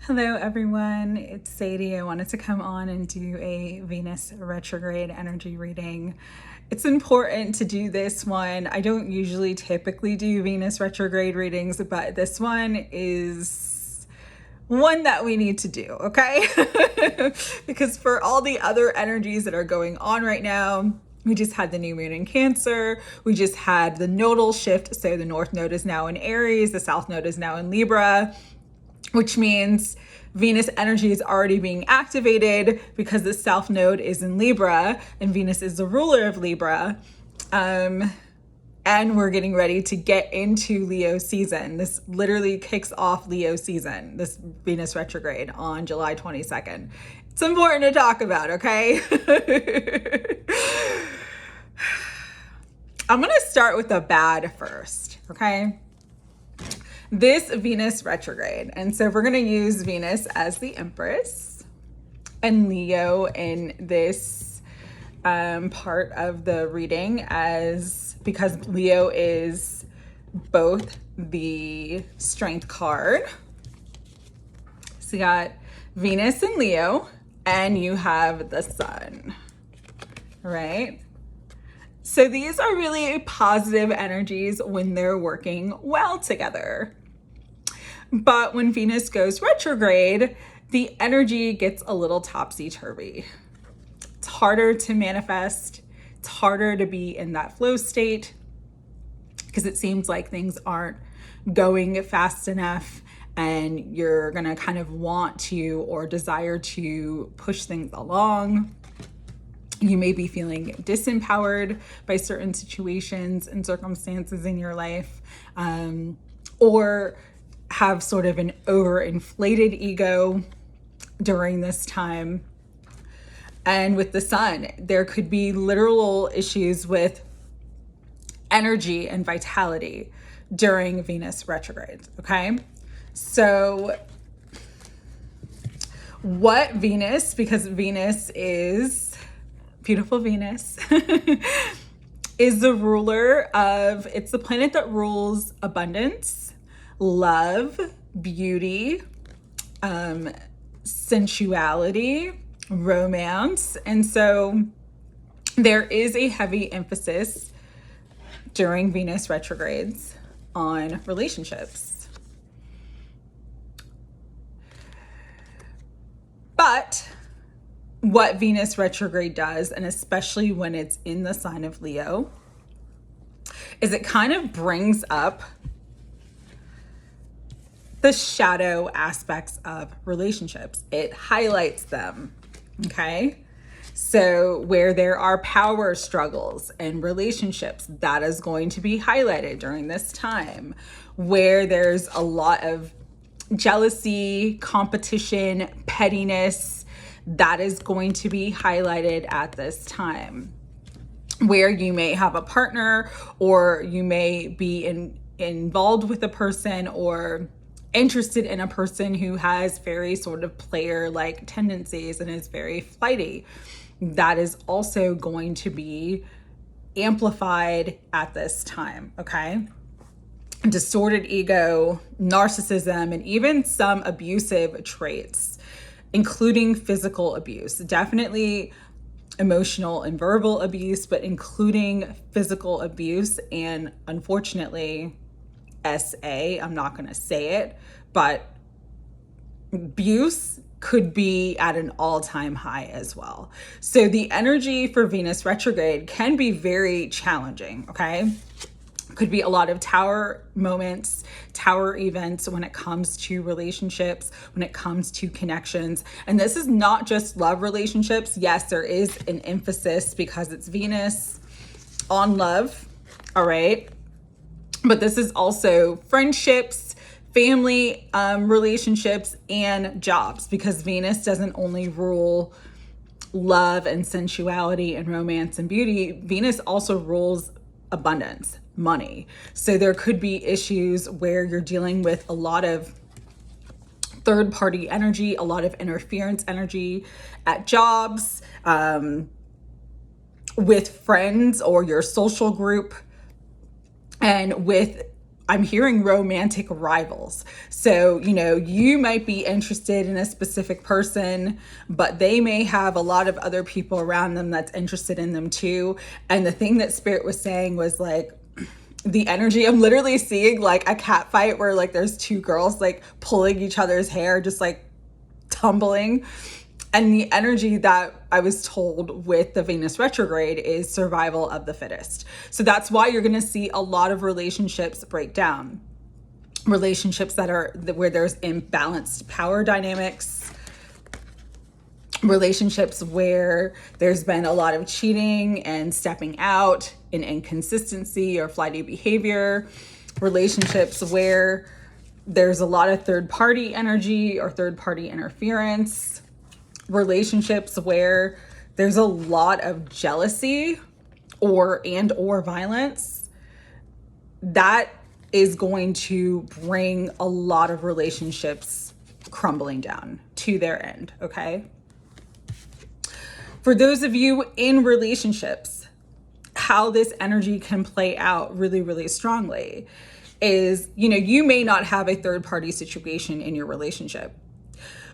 Hello everyone, it's Sadie. I wanted to come on and do a Venus retrograde energy reading. It's important to do this one. I don't usually typically do Venus retrograde readings, but this one is one that we need to do, okay? Because for all the other energies that are going on right now, we just had the new moon in Cancer. We just had the nodal shift. So the North Node is now in Aries. The South Node is now in Libra, which means Venus energy is already being activated because the South Node is in Libra and Venus is the ruler of Libra. And we're getting ready to get into Leo season. This literally kicks off Leo season, this Venus retrograde on July 22nd. It's important to talk about, okay? I'm gonna start with the bad first, okay? This Venus retrograde. And so we're going to use Venus as the Empress and Leo in this part of the reading, as because Leo is both the Strength card. So you got Venus and Leo, and you have the Sun, right? So these are really positive energies when they're working well together. But when Venus goes retrograde, the energy gets a little topsy-turvy. It's harder to manifest. It's harder to be in that flow state because it seems like things aren't going fast enough and you're gonna kind of want to or desire to push things along. You may be feeling disempowered by certain situations and circumstances in your life, or have sort of an overinflated ego during this time. And with the Sun, there could be literal issues with energy and vitality during Venus retrograde, okay? So what Venus, because Venus is beautiful Venus, is the ruler of, it's the planet that rules abundance, love, beauty, sensuality, romance. And so there is a heavy emphasis during Venus retrogrades on relationships. But what Venus retrograde does, and especially when it's in the sign of Leo, is it kind of brings up the shadow aspects of relationships. It highlights them, okay? So where there are power struggles in relationships, that is going to be highlighted during this time. Where there's a lot of jealousy, competition, pettiness, that is going to be highlighted at this time. Where you may have a partner, or you may be involved with a person or interested in a person who has very sort of player-like tendencies and is very flighty. That is also going to be amplified at this time, okay? Distorted ego, narcissism, and even some abusive traits, including physical abuse. Definitely emotional and verbal abuse, but including physical abuse. And unfortunately, I'm not going to say it, but abuse could be at an all-time high as well. So the energy for Venus retrograde can be very challenging, okay? Could be a lot of tower moments, tower events when it comes to relationships, when it comes to connections. And this is not just love relationships. Yes, there is an emphasis because it's Venus on love, all right? But this is also friendships, family relationships, and jobs, because Venus doesn't only rule love and sensuality and romance and beauty. Venus also rules abundance, money. So there could be issues where you're dealing with a lot of third-party energy, a lot of interference energy at jobs, with friends or your social group, and with I'm hearing romantic rivals. So, you know, you might be interested in a specific person, but they may have a lot of other people around them that's interested in them too. And the thing that Spirit was saying was like, the energy, I'm literally seeing like a cat fight where like there's two girls like pulling each other's hair, just like tumbling. And the energy that I was told with the Venus retrograde is survival of the fittest. So that's why you're going to see a lot of relationships break down. Relationships that are where there's imbalanced power dynamics. Relationships where there's been a lot of cheating and stepping out and inconsistency or flighty behavior. Relationships where there's a lot of third-party energy or third-party interference. Relationships where there's a lot of jealousy or violence. That is going to bring a lot of relationships crumbling down to their end, okay? For those of you in relationships, how this energy can play out really, really strongly is, you know, you may not have a third-party situation in your relationship,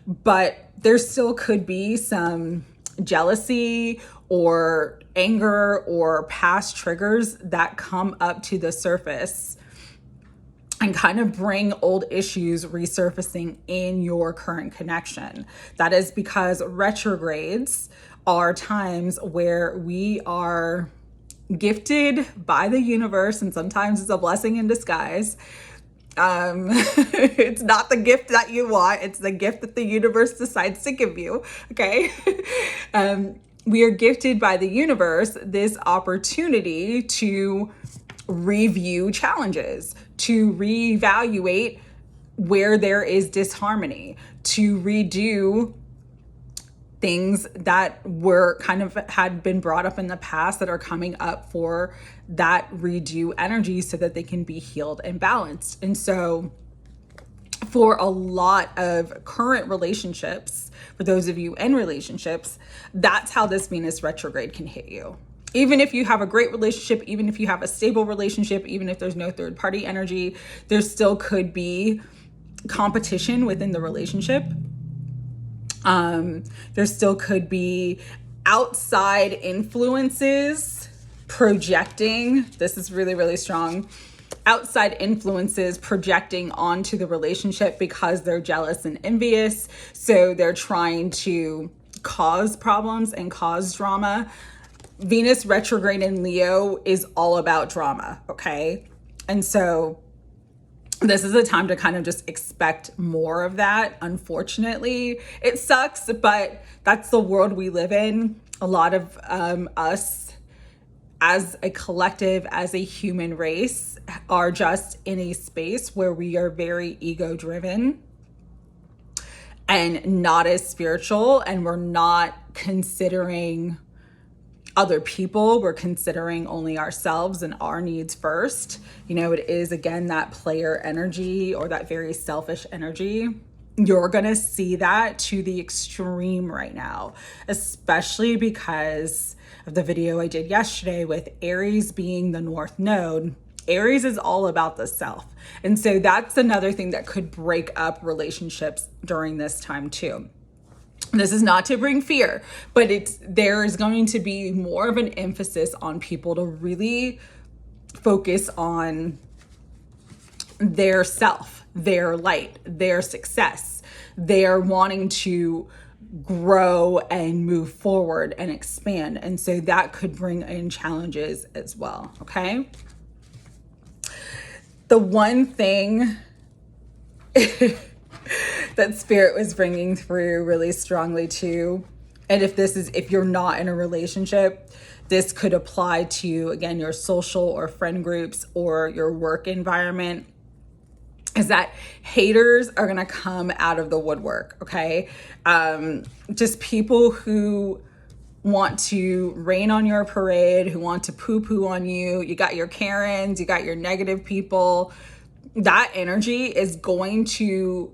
but there still could be some jealousy or anger or past triggers that come up to the surface and kind of bring old issues resurfacing in your current connection. That is because retrogrades are times where we are gifted by the universe, and sometimes it's a blessing in disguise. It's not the gift that you want. It's the gift that the universe decides to give you. Okay. We are gifted by the universe this opportunity to review challenges, to reevaluate where there is disharmony, to redo things that were kind of had been brought up in the past that are coming up for that redo energy so that they can be healed and balanced. And so for a lot of current relationships, for those of you in relationships, that's how this Venus retrograde can hit you. Even if you have a great relationship, even if you have a stable relationship, even if there's no third party energy, there still could be competition within the relationship. There still could be outside influences projecting. This is really, really strong. Outside influences projecting onto the relationship because they're jealous and envious. So they're trying to cause problems and cause drama. Venus retrograde in Leo is all about drama, okay? And so this is a time to kind of just expect more of that. Unfortunately, it sucks, but that's the world we live in. A lot of us as a collective, as a human race, are just in a space where we are very ego-driven and not as spiritual, and we're not considering other people. We're considering only ourselves and our needs first. You know, it is, again, that player energy or that very selfish energy. You're going to see that to the extreme right now, especially because of the video I did yesterday with Aries being the North Node. Aries is all about the self. And so that's another thing that could break up relationships during this time too. This is not to bring fear, but there is going to be more of an emphasis on people to really focus on their self, their light, their success. They're wanting to grow and move forward and expand. And so that could bring in challenges as well, okay? The one thing that Spirit was bringing through really strongly too, and if you're not in a relationship, this could apply to, again, your social or friend groups or your work environment, is that haters are going to come out of the woodwork, okay? Just people who want to rain on your parade, who want to poo-poo on you. You got your Karens, you got your negative people. That energy is going to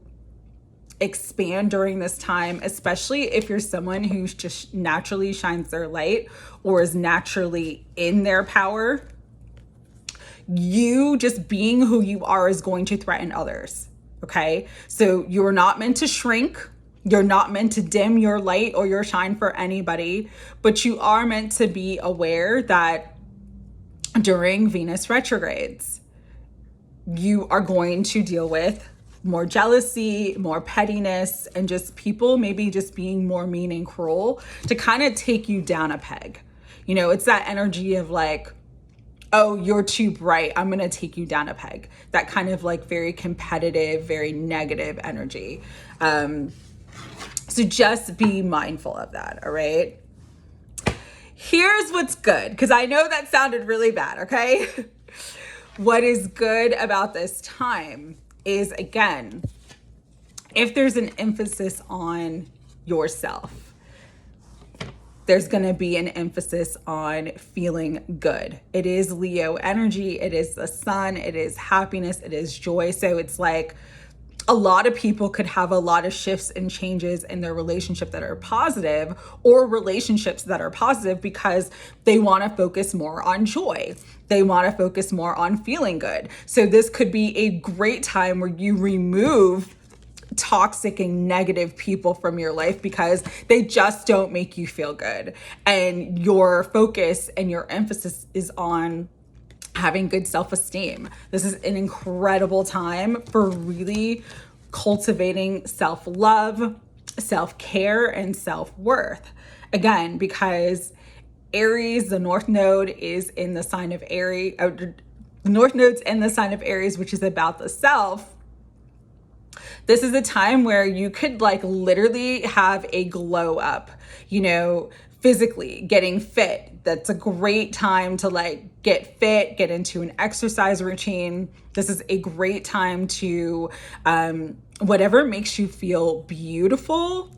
expand during this time, especially if you're someone who just naturally shines their light or is naturally in their power. you just being who you are is going to threaten others. Okay. So you're not meant to shrink. You're not meant to dim your light or your shine for anybody, but you are meant to be aware that during Venus retrogrades, you are going to deal with more jealousy, more pettiness, and just people maybe just being more mean and cruel to kind of take you down a peg. You know, it's that energy of like, oh, you're too bright, I'm gonna take you down a peg. That kind of like very competitive, very negative energy. So just be mindful of that, all right? Here's what's good, because I know that sounded really bad, okay? What is good about this time is, again, if there's an emphasis on yourself, there's going to be an emphasis on feeling good. It is Leo energy. It is the sun. It is happiness. It is joy. So it's like a lot of people could have a lot of shifts and changes in their relationship that are positive, or relationships that are positive because they want to focus more on joy. They want to focus more on feeling good. So this could be a great time where you remove toxic and negative people from your life because they just don't make you feel good. And your focus and your emphasis is on having good self-esteem. This is an incredible time for really cultivating self-love, self-care, and self-worth. Again, because Aries, the North Node is in the sign of Aries, the North Node's in the sign of Aries, which is about the self. This is a time where you could like literally have a glow up, you know, physically getting fit. That's a great time to like get fit, get into an exercise routine. This is a great time to, whatever makes you feel beautiful,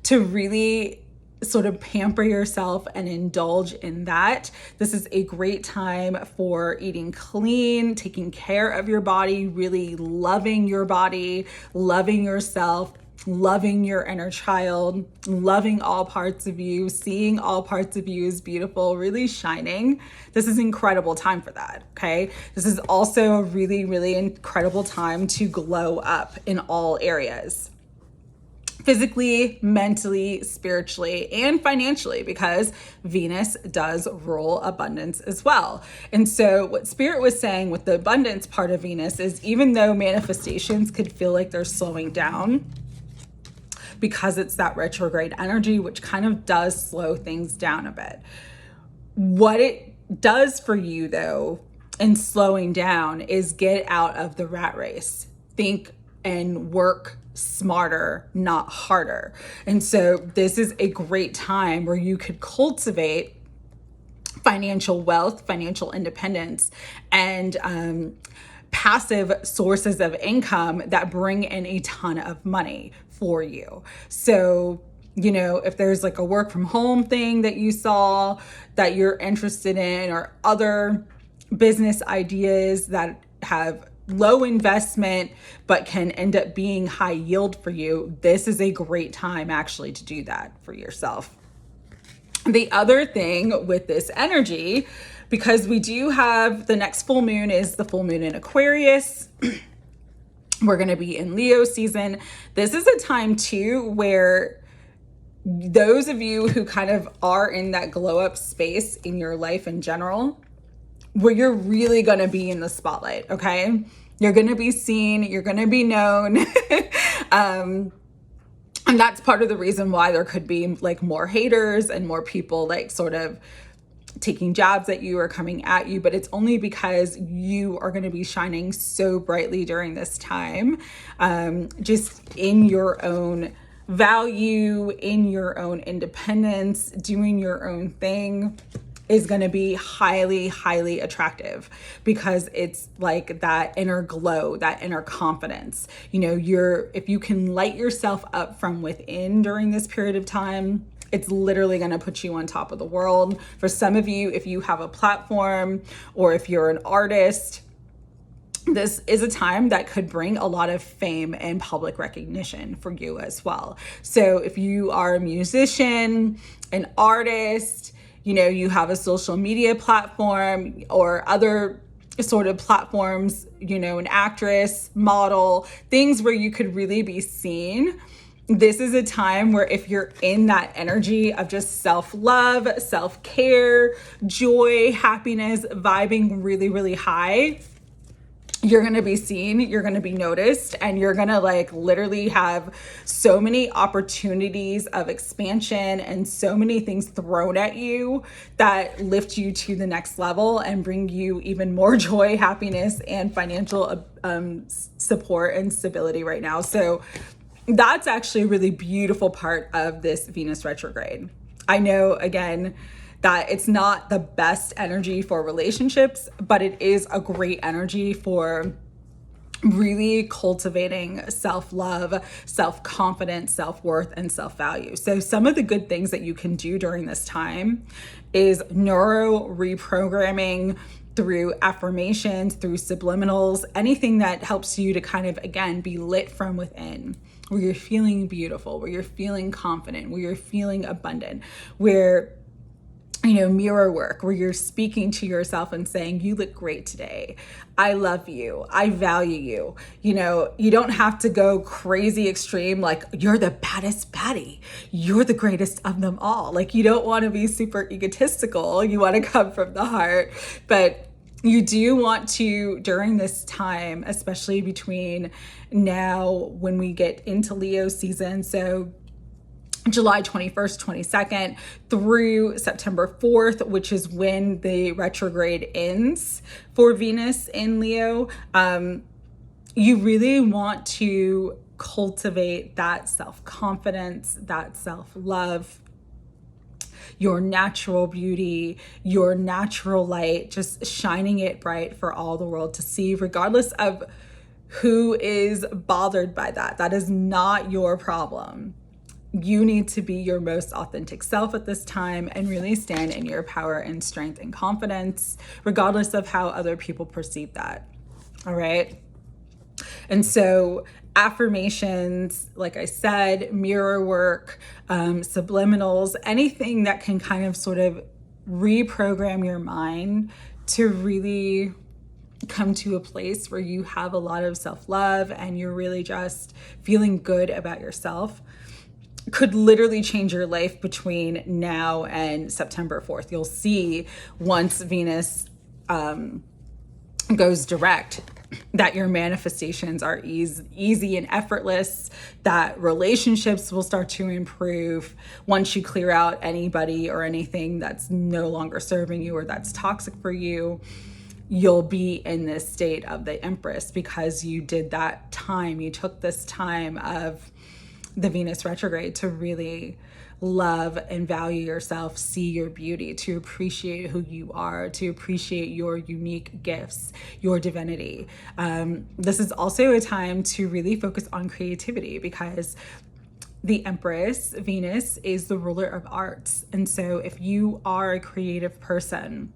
to really sort of pamper yourself and indulge in that. This is a great time for eating clean, taking care of your body, really loving your body, loving yourself, loving your inner child, loving all parts of you, seeing all parts of you as beautiful, really shining. This is an incredible time for that, okay? This is also a really, really incredible time to glow up in all areas. Physically, mentally, spiritually, and financially, because Venus does rule abundance as well. And so what Spirit was saying with the abundance part of Venus is, even though manifestations could feel like they're slowing down, because it's that retrograde energy, which kind of does slow things down a bit. What it does for you though, in slowing down, is get out of the rat race. Think and work smarter, not harder. And so this is a great time where you could cultivate financial wealth, financial independence, and passive sources of income that bring in a ton of money for you. So, you know, if there's like a work from home thing that you saw that you're interested in, or other business ideas that have low investment but can end up being high yield for you, this is a great time actually to do that for yourself. The other thing with this energy, because we do have the next full moon is the full moon in Aquarius. We're going to be in Leo season. This is a time too where those of you who kind of are in that glow up space in your life in general, where you're really going to be in the spotlight, okay? You're going to be seen, you're going to be known. And that's part of the reason why there could be like more haters and more people like sort of taking jabs at you or coming at you, but it's only because you are going to be shining so brightly during this time, just in your own value, in your own independence, doing your own thing is going to be highly, highly attractive, because it's like that inner glow, that inner confidence. You know, if you can light yourself up from within during this period of time, it's literally going to put you on top of the world. For some of you, if you have a platform or if you're an artist, this is a time that could bring a lot of fame and public recognition for you as well. So if you are a musician, an artist, you know, you have a social media platform or other sort of platforms, you know, an actress, model, things where you could really be seen. This is a time where if you're in that energy of just self-love, self-care, joy, happiness, vibing really, really high, you're going to be seen, you're going to be noticed, and you're going to like literally have so many opportunities of expansion and so many things thrown at you that lift you to the next level and bring you even more joy, happiness, and financial support and stability right now. So that's actually a really beautiful part of this Venus retrograde. I know, again, that it's not the best energy for relationships, but it is a great energy for really cultivating self-love, self-confidence, self-worth, and self-value. So some of the good things that you can do during this time is neuro reprogramming through affirmations, through subliminals, anything that helps you to kind of, again, be lit from within, where you're feeling beautiful, where you're feeling confident, where you're feeling abundant, where, you know, mirror work, where you're speaking to yourself and saying, you look great today. I love you. I value you. You know, you don't have to go crazy extreme, like you're the baddest baddie. You're the greatest of them all. Like, you don't want to be super egotistical. You want to come from the heart, but you do want to, during this time, especially between now when we get into Leo season, so July 21st, 22nd through September 4th, which is when the retrograde ends for Venus in Leo, you really want to cultivate that self-confidence, that self-love, your natural beauty, your natural light, just shining it bright for all the world to see, regardless of who is bothered by that. That is not your problem. You need to be your most authentic self at this time and really stand in your power and strength and confidence, regardless of how other people perceive that. All right. And so affirmations, like I said, mirror work, subliminals, anything that can kind of sort of reprogram your mind to really come to a place where you have a lot of self-love and you're really just feeling good about yourself, could literally change your life between now and September 4th. You'll see once Venus goes direct that your manifestations are easy and effortless, that relationships will start to improve once you clear out anybody or anything that's no longer serving you or that's toxic for you. You'll be in this state of the Empress because you did that time. You took this time of the Venus retrograde to really love and value yourself, see your beauty, to appreciate who you are, to appreciate your unique gifts, your divinity. This is also a time to really focus on creativity because the Empress, Venus, is the ruler of arts. And so if you are a creative person,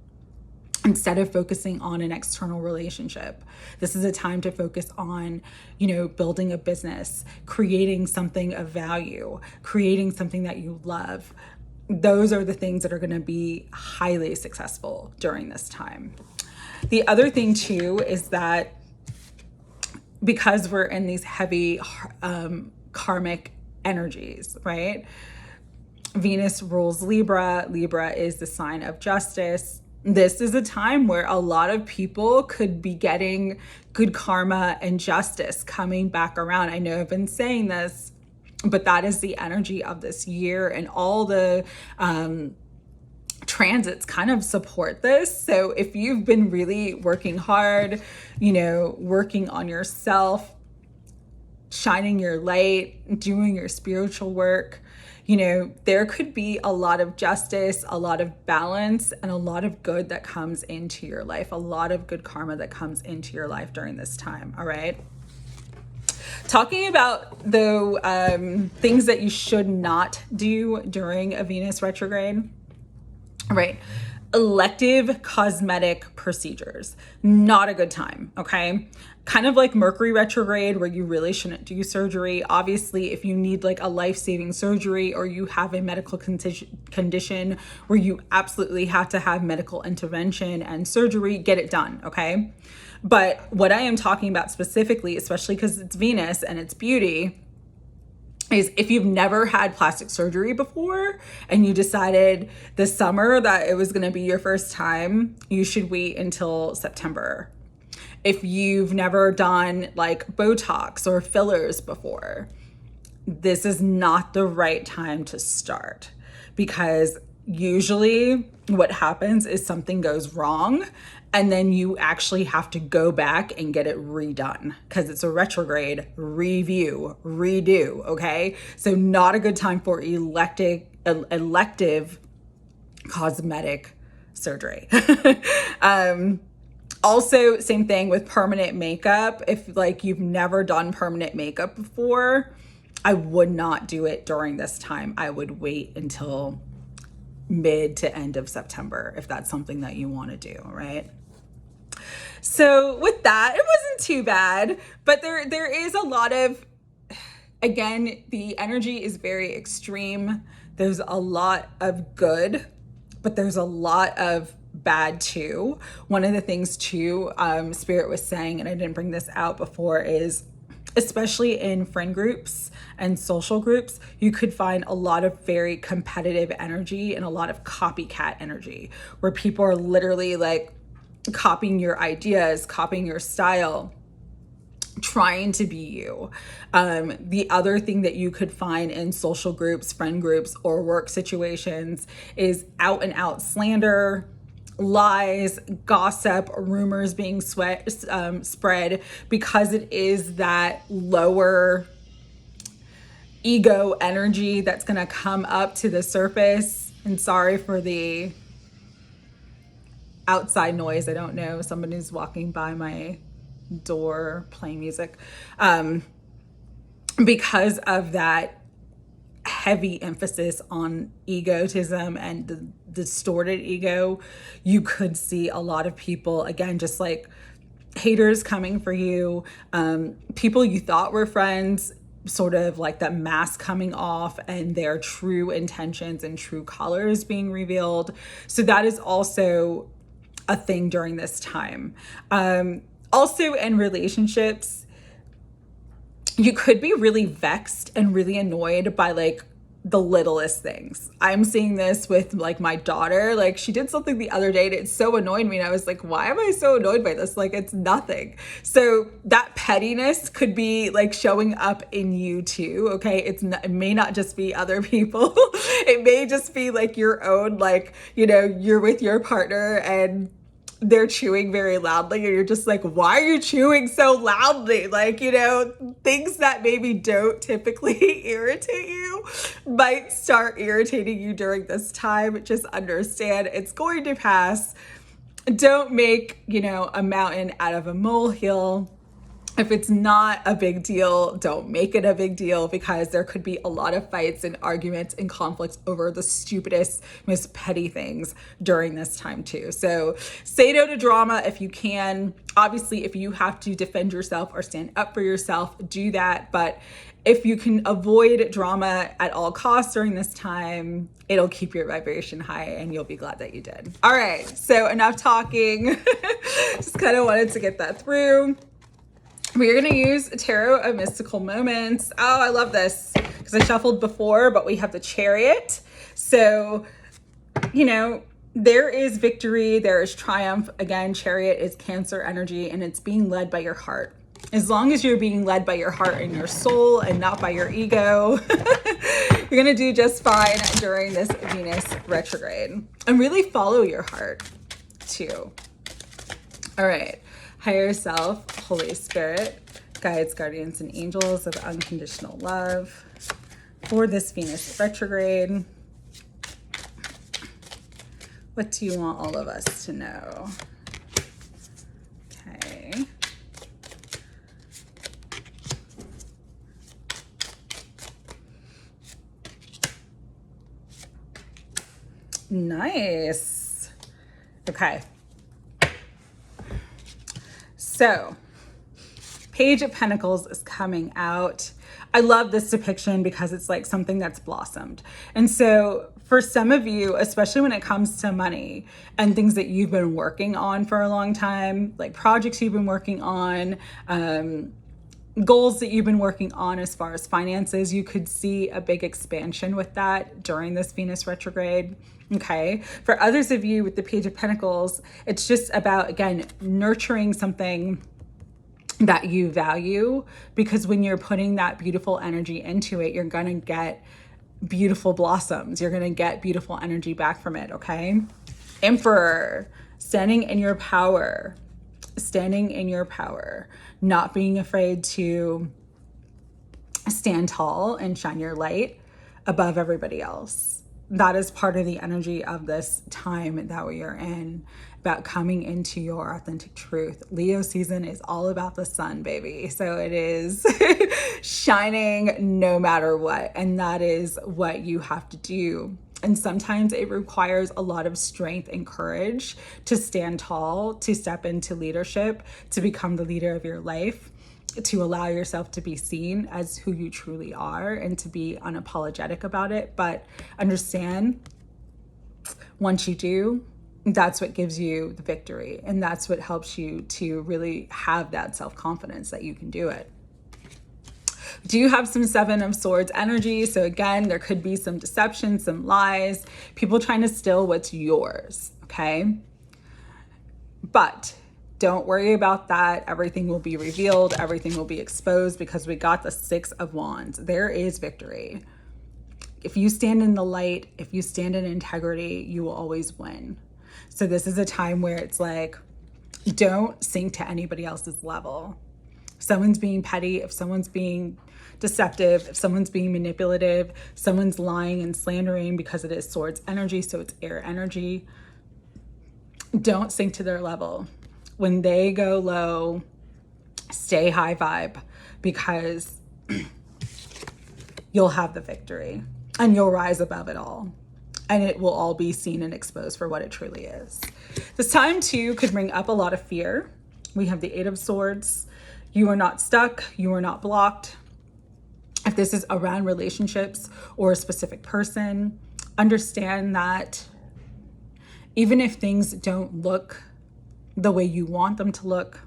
instead of focusing on an external relationship, this is a time to focus on, you know, building a business, creating something of value, creating something that you love. Those are the things that are going to be highly successful during this time. The other thing too is that because we're in these heavy karmic energies, right? Venus rules Libra. Libra is the sign of justice. This is a time where a lot of people could be getting good karma and justice coming back around. I know I've been saying this, but that is the energy of this year, and all the transits kind of support this. So if you've been really working hard, you know, working on yourself, shining your light, doing your spiritual work, you know, there could be a lot of justice, a lot of balance, and a lot of good that comes into your life, a lot of good karma that comes into your life during this time. All right. Talking about the things that you should not do during a Venus retrograde. Right. Elective cosmetic procedures, not a good time, okay? Kind of like Mercury retrograde, where you really shouldn't do surgery. Obviously, if you need like a life-saving surgery, or you have a medical condition where you absolutely have to have medical intervention and surgery, get it done, okay? But what I am talking about specifically, especially because it's Venus and it's beauty, is if you've never had plastic surgery before and you decided this summer that it was going to be your first time, you should wait until September. If you've never done like Botox or fillers before, this is not the right time to start, because usually what happens is something goes wrong and then you actually have to go back and get it redone because it's a retrograde. Review, redo, okay? So not a good time for elective cosmetic surgery. Also, same thing with permanent makeup. If like you've never done permanent makeup before, I would not do it during this time. I would wait until mid to end of September if that's something that you want to do, right? So with that, it wasn't too bad, but there is a lot of, again, the energy is very extreme. There's a lot of good, but there's a lot of bad too. One of the things too, Spirit was saying, and I didn't bring this out before, is especially in friend groups and social groups, you could find a lot of very competitive energy and a lot of copycat energy where people are literally like copying your ideas, copying your style, trying to be you. The other thing that you could find in social groups, friend groups, or work situations is out and out slander, lies, gossip, rumors being spread, because it is that lower ego energy that's going to come up to the surface. And sorry for the outside noise. I don't know. Somebody's walking by my door playing music. Because of that heavy emphasis on egotism and the distorted ego, you could see a lot of people, again, just like haters coming for you, people you thought were friends, sort of like that mask coming off and their true intentions and true colors being revealed. So that is also a thing during this time. Also in relationships, you could be really vexed and really annoyed by like the littlest things. I'm seeing this with like my daughter. Like she did something the other day and it so annoyed me. And I was like, why am I so annoyed by this? Like it's nothing. So that pettiness could be like showing up in you too. Okay. It may not just be other people. It may just be like your own, like, you know, you're with your partner and they're chewing very loudly and you're just like, why are you chewing so loudly? Like, you know, things that maybe don't typically irritate you might start irritating you during this time. Just understand it's going to pass. Don't make, you know, a mountain out of a molehill. If it's not a big deal, don't make it a big deal, because there could be a lot of fights and arguments and conflicts over the stupidest, most petty things during this time too. So say no to drama if you can. Obviously, if you have to defend yourself or stand up for yourself, do that. But if you can avoid drama at all costs during this time, it'll keep your vibration high and you'll be glad that you did. All right, so enough talking. Just kind of wanted to get that through. We're going to use Tarot of Mystical Moments. Oh, I love this because I shuffled before, but we have the Chariot. So, you know, there is victory, there is triumph. Again, Chariot is Cancer energy and it's being led by your heart. As long as you're being led by your heart and your soul and not by your ego, you're going to do just fine during this Venus retrograde. And really follow your heart too. All right. Higher self, Holy Spirit, guides, guardians, and angels of unconditional love for this Venus retrograde. What do you want all of us to know? Okay. Nice. Okay. So, Page of Pentacles is coming out. I love this depiction because it's like something that's blossomed. And so for some of you, especially when it comes to money and things that you've been working on for a long time, like projects you've been working on, goals that you've been working on as far as finances, you could see a big expansion with that during this Venus retrograde. Okay. For others of you with the Page of Pentacles, it's just about, again, nurturing something that you value, because when you're putting that beautiful energy into it, you're going to get beautiful blossoms. You're going to get beautiful energy back from it. Okay. Emperor, standing in your power, not being afraid to stand tall and shine your light above everybody else. That is part of the energy of this time that we are in, about coming into your authentic truth. Leo season is all about the sun, baby. So it is shining no matter what. And that is what you have to do. And sometimes it requires a lot of strength and courage to stand tall, to step into leadership, to become the leader of your life, to allow yourself to be seen as who you truly are and to be unapologetic about it. But understand, once you do, that's what gives you the victory. And that's what helps you to really have that self-confidence that you can do it. Do you have some Seven of Swords energy? So again, there could be some deception, some lies, people trying to steal what's yours, okay? But don't worry about that. Everything will be revealed. Everything will be exposed, because we got the Six of Wands. There is victory. If you stand in the light, if you stand in integrity, you will always win. So this is a time where it's like, don't sink to anybody else's level. If someone's being petty, if someone's being deceptive, if someone's being manipulative, someone's lying and slandering, because it is swords energy, so it's air energy, don't sink to their level. When they go low, stay high vibe, because you'll have the victory and you'll rise above it all. And it will all be seen and exposed for what it truly is. This time too could bring up a lot of fear. We have the Eight of Swords. You are not stuck. You are not blocked. If this is around relationships or a specific person, understand that even if things don't look the way you want them to look,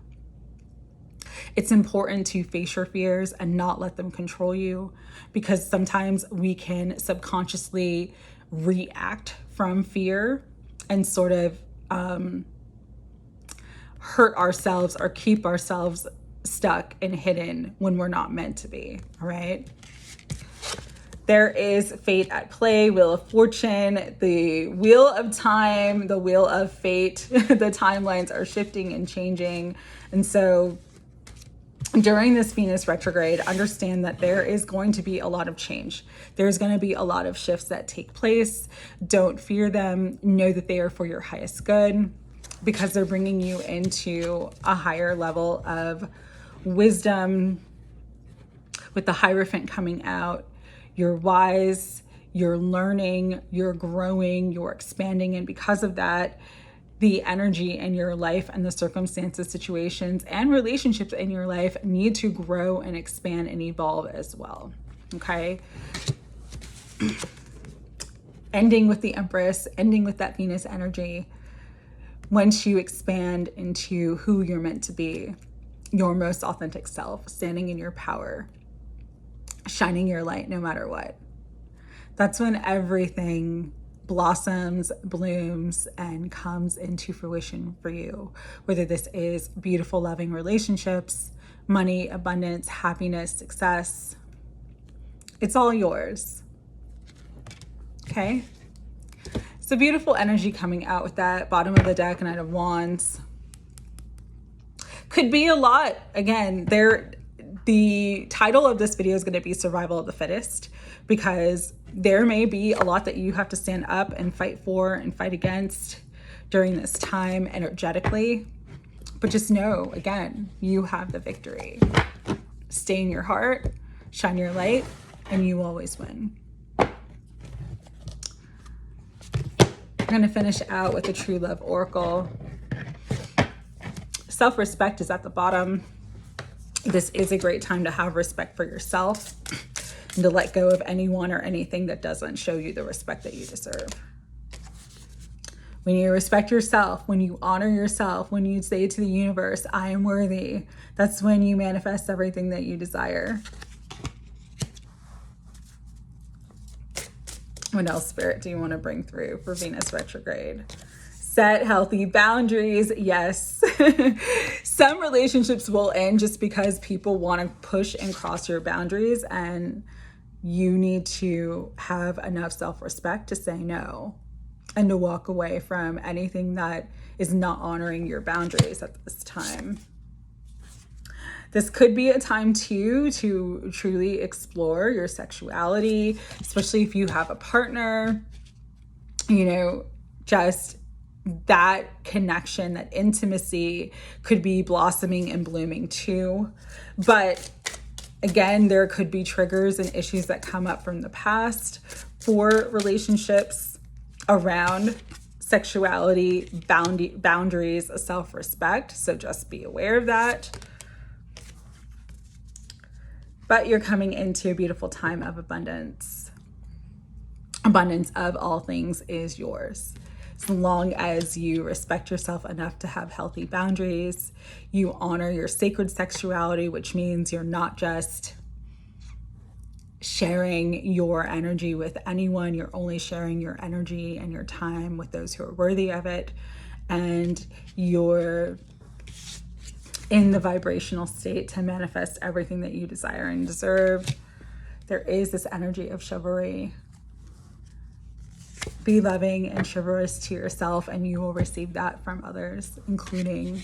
it's important to face your fears and not let them control you, because sometimes we can subconsciously react from fear and sort of hurt ourselves or keep ourselves stuck and hidden when we're not meant to be. All right. There is fate at play, Wheel of Fortune, the Wheel of Time, the Wheel of Fate. The timelines are shifting and changing. And so during this Venus retrograde, understand that there is going to be a lot of change. There's going to be a lot of shifts that take place. Don't fear them. Know that they are for your highest good, because they're bringing you into a higher level of wisdom. With the Hierophant coming out, you're wise, you're learning, you're growing, you're expanding. And because of that, the energy in your life and the circumstances, situations, and relationships in your life need to grow and expand and evolve as well. Okay. Ending with the Empress, ending with that Venus energy. Once you expand into who you're meant to be, your most authentic self, standing in your power, shining your light no matter what. That's when everything blossoms, blooms, and comes into fruition for you. Whether this is beautiful, loving relationships, money, abundance, happiness, success, it's all yours. Okay? So beautiful energy coming out with that. Bottom of the deck, Knight of Wands. Could be a lot. Again, the title of this video is going to be Survival of the Fittest, because there may be a lot that you have to stand up and fight for and fight against during this time energetically. But just know, again, you have the victory. Stay in your heart, shine your light, and you always win. going to finish out with the True Love Oracle. Self-respect is at the bottom. This is a great time to have respect for yourself and to let go of anyone or anything that doesn't show you the respect that you deserve. When you respect yourself, when you honor yourself, when you say to the universe, I am worthy, that's when you manifest everything that you desire. What else, Spirit, do you want to bring through for Venus retrograde? Set healthy boundaries. Yes. Some relationships will end just because people want to push and cross your boundaries, and you need to have enough self-respect to say no and to walk away from anything that is not honoring your boundaries at this time. This could be a time too to truly explore your sexuality, especially if you have a partner. You know, just that connection, that intimacy could be blossoming and blooming too. But again, there could be triggers and issues that come up from the past for relationships around sexuality, boundaries, self-respect. So just be aware of that. But you're coming into a beautiful time of abundance. Abundance of all things is yours. As long as you respect yourself enough to have healthy boundaries, you honor your sacred sexuality, which means you're not just sharing your energy with anyone, you're only sharing your energy and your time with those who are worthy of it. And you're in the vibrational state to manifest everything that you desire and deserve. There is this energy of chivalry. Be loving and chivalrous to yourself, and you will receive that from others, including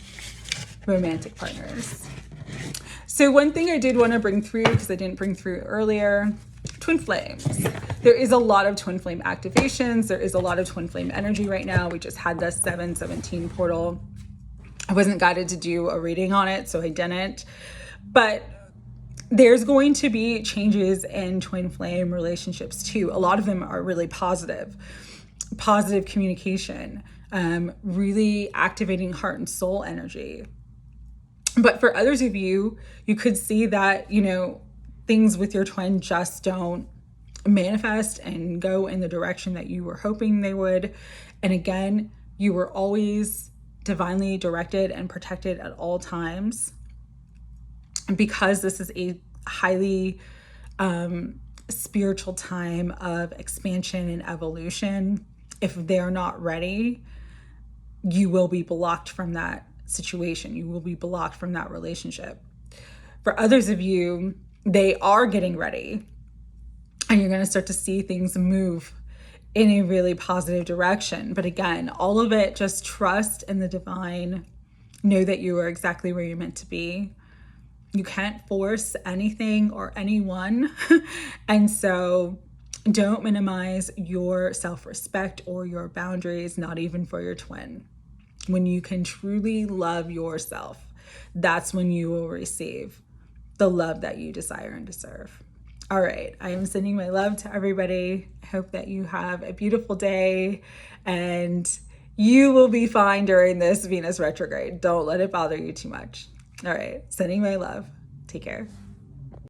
romantic partners. So one thing I did want to bring through, because I didn't bring through earlier, twin flames. There is a lot of twin flame activations. There is a lot of twin flame energy right now. We just had the 717 portal. I wasn't guided to do a reading on it, so I didn't. But there's going to be changes in twin flame relationships too. A lot of them are really positive communication, really activating heart and soul energy. But for others of you, you could see that, you know, things with your twin just don't manifest and go in the direction that you were hoping they would. And again, you were always divinely directed and protected at all times. And because this is a highly spiritual time of expansion and evolution, if they're not ready, you will be blocked from that situation. You will be blocked from that relationship. For others of you, they are getting ready, and you're going to start to see things move in a really positive direction. But again, all of it, just trust in the divine. Know that you are exactly where you're meant to be. You can't force anything or anyone. And so don't minimize your self-respect or your boundaries, not even for your twin. When you can truly love yourself, that's when you will receive the love that you desire and deserve. All right, I am sending my love to everybody. I hope that you have a beautiful day, and you will be fine during this Venus retrograde. Don't let it bother you too much. All right, sending my love. Take care.